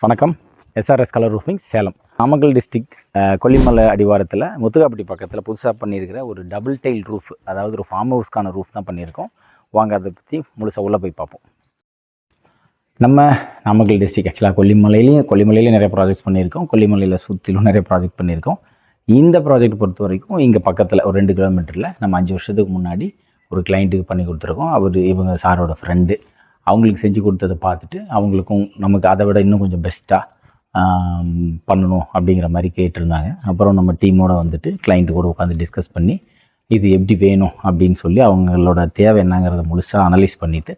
வணக்கம். SRS colour roofing Salem, Namakkal district Kollimalai அடிவாரத்தில் முத்துகாப்பட்டி பக்கத்தில் புதுசாக பண்ணியிருக்கிற ஒரு டபுள் டைல் ரூஃப், அதாவது ஒரு ஃபார்ம் ஹவுஸ்க்கான ரூஃப் தான் பண்ணியிருக்கோம். வாங்க அதை பற்றி முழுசாக உள்ளே போய் பார்ப்போம். நம்ம நாமக்கல் டிஸ்ட்ரிக்ட் ஆக்சுவலாக கொல்லிமலையிலையும் நிறைய ப்ராஜெக்ட்ஸ் பண்ணியிருக்கோம். கொல்லிமலையில் சுற்றிலும் நிறைய ப்ராஜெக்ட் பண்ணியிருக்கோம். இந்த ப்ராஜெக்ட் பொறுத்த வரைக்கும் இங்கே பக்கத்தில் ஒரு 2 கிலோமீட்டரில் நம்ம 5 வருஷத்துக்கு முன்னாடி ஒரு கிளைண்ட்டுக்கு பண்ணி கொடுத்துருக்கோம். இவங்க சாரோட ஃப்ரெண்டு. அவங்களுக்கு செஞ்சு கொடுத்ததை பார்த்துட்டு அவங்களுக்கும் நமக்கு அதை விட இன்னும் கொஞ்சம் பெஸ்ட்டாக பண்ணணும் அப்படிங்கிற மாதிரி கேட்டிருந்தாங்க. அப்புறம் நம்ம டீமோடு வந்துட்டு கிளைண்ட்டு கூட உட்காந்து டிஸ்கஸ் பண்ணி இது எப்படி வேணும் அப்படின்னு சொல்லி அவங்களோட தேவை என்னங்கிறத முழுசாக அனலைஸ் பண்ணிவிட்டு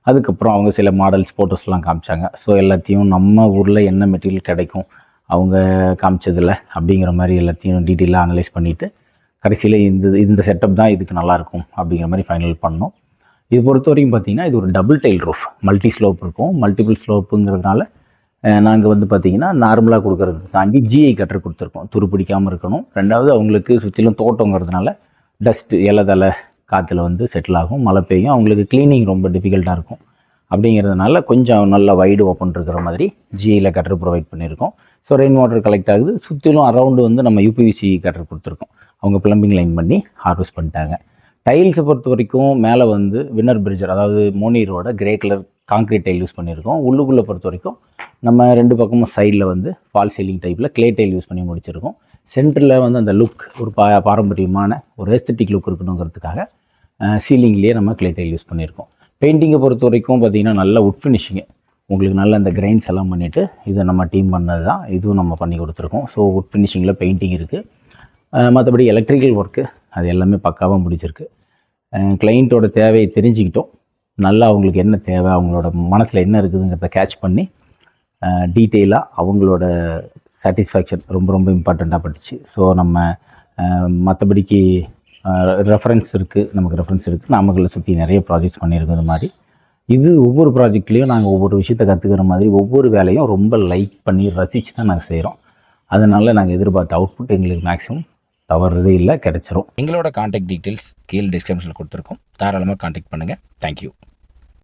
அதுக்கப்புறம் அவங்க சில மாடல்ஸ் ஃபோட்டோஸ்லாம் காமிச்சாங்க. ஸோ எல்லாத்தையும் நம்ம ஊரில் என்ன மெட்டீரியல் கிடைக்கும் அவங்க காமிச்சதில் அப்படிங்கிற மாதிரி எல்லாத்தையும் டீட்டெயிலாக அனலைஸ் பண்ணிவிட்டு கடைசியில் இந்த செட்டப் தான் இதுக்கு நல்லாயிருக்கும் அப்படிங்கிற மாதிரி ஃபைனல் பண்ணோம். இது பொறுத்த வரைக்கும் பார்த்திங்கன்னா இது ஒரு double tile roof, multi slope இருக்கும். மல்டிபிள் ஸ்லோப்புங்கிறதுனால நாங்கள் வந்து பார்த்திங்கன்னா நார்மலாக கொடுக்குறதுக்கு தாண்டி ஜிஐ கட்டர் கொடுத்துருக்கோம். துரு பிடிக்காமல் இருக்கணும். ரெண்டாவது அவங்களுக்கு சுற்றிலும் தோட்டங்கிறதுனால டஸ்ட்டு இலதலை காற்றுல வந்து செட்டில் ஆகும், மழை பெய்யும், அவங்களுக்கு க்ளீனிங் ரொம்ப டிஃபிகல்ட்டாக இருக்கும். அப்படிங்கிறதுனால கொஞ்சம் நல்லா வைடு ஓப்பன் இருக்கிற மாதிரி ஜிஐயில் கட்டர் ப்ரொவைட் பண்ணியிருக்கோம். ஸோ ரெயின் வாட்டர் கலெக்ட் ஆகுது. சுற்றிலும் அரௌண்டு வந்து நம்ம யூபிவிசி கட்டர் கொடுத்துருக்கோம். அவங்க ப்ளம்பிங் லைன் பண்ணி ஹார்வெஸ்ட் பண்ணிட்டாங்க. டைல்ஸை பொறுத்த வரைக்கும் மேலே வந்து வின்னர் பிரிட்ஜர், அதாவது மோனீரோட grey colour concrete tile use பண்ணியிருக்கோம். உள்ளுக்குள்ளே பொறுத்த வரைக்கும் நம்ம 2 பக்கமும் சைடில் வந்து ஃபால் சீலிங் டைப்பில் கிளே டைல் யூஸ் பண்ணி முடிச்சிருக்கோம். சென்டரில் வந்து அந்த லுக் ஒரு பாரம்பரியமான ஒரு எஸ்தட்டிக் லுக் இருக்கணுங்கிறதுக்காக சீலிங்லேயே நம்ம கிளே டைல் யூஸ் பண்ணியிருக்கோம். பெயிண்டிங்கை பொறுத்த வரைக்கும் பார்த்திங்கன்னா நல்ல உட் ஃபினிஷிங்கு, உங்களுக்கு நல்ல அந்த கிரைன்ஸ் எல்லாம் பண்ணிவிட்டு இதை நம்ம டீம் பண்ணது தான். இதுவும் நம்ம பண்ணி கொடுத்துருக்கோம். ஸோ உட் ஃபினிஷிங்கில் பெயிண்டிங் இருக்குது. மற்றபடி எலக்ட்ரிக்கல் ஒர்க்கு அது எல்லாமே பக்காவாக முடிச்சிருக்கு. கிளைண்ட்டோட தேவையை தெரிஞ்சுக்கிட்டோம். நல்லா அவங்களுக்கு என்ன தேவை, அவங்களோட மனசில் என்ன இருக்குதுங்கிறத கேட்ச் பண்ணி டீட்டெயிலாக அவங்களோட சாட்டிஸ்ஃபேக்ஷன் ரொம்ப ரொம்ப இம்பார்ட்டண்ட்டாக பட்டுச்சு. ஸோ நம்ம மற்றபடிக்கு ரெஃபரன்ஸ் இருக்குது, நமக்கு ரெஃபரன்ஸ் இருக்குது. நாமக்கல்லை சுற்றி நிறைய ப்ராஜெக்ட்ஸ் பண்ணியிருக்கோம். இது மாதிரி இது ஒவ்வொரு ப்ராஜெக்ட்லேயும் நாங்கள் ஒவ்வொரு விஷயத்தை கற்றுக்கிற மாதிரி ஒவ்வொரு வேலையும் ரொம்ப லைக் பண்ணி ரசித்து தான் நாங்கள் செய்கிறோம். அதனால் நாங்கள் எதிர்பார்த்த அவுட்புட் எங்களுக்கு மேக்ஸிமம் தவறுதே இல்லை, கிடைச்சிரும். எங்களோட காண்டாக்ட் டீட்டெயில்ஸ் கீழே டிஸ்கிரிப்ஷனில் கொடுத்துருக்கோம். தாராளமாக காண்டாக்ட் பண்ணுங்கள். தேங்க்யூ.